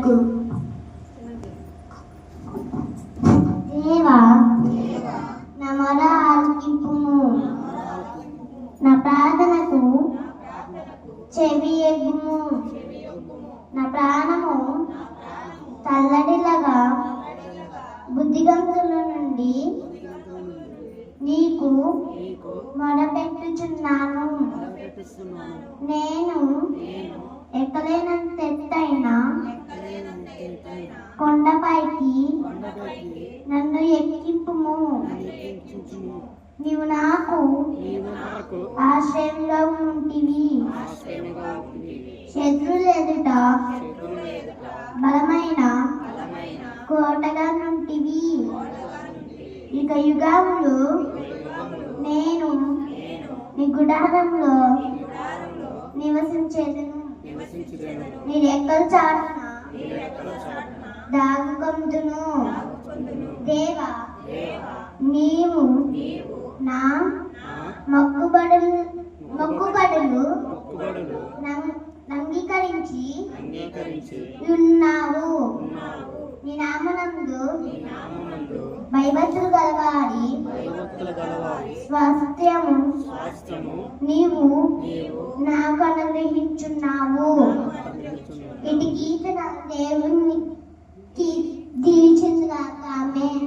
పలుకు. దేవా నా మొర ఆలకింపుము, నా ప్రార్థనకు చెవి ఎగ్గుము. నా ప్రాణము తల్లడిల్లగా బుద్ధిగంతుల నుండి నీకు మొరపెట్టుచున్నాను. నేను ఎక్కలేనంత ఎత్తైన కొండపైకి నన్ను ఎక్కింపుము. నీవు నాకు ఆశ్రయంగా ఉంటివి. శత్రువుల ఎదుట బలమైన కోటగా నుంటివి. ఇక యుగములు నేను నీ గుడారంలో నివసించేదను. నీ రెక్కల చాటున దాగుకొందును. దేవా నీవు నా మొక్కుబడులు అంగీకరించి ఉన్నావు. నీ నామనందు భయభక్తులు గలవారి స్వాస్థ్యము నీవు నాకు అనుగ్రహించున్నావు. ఇటు గీత దేవుని దీవించింది కాక. ఆమేన్.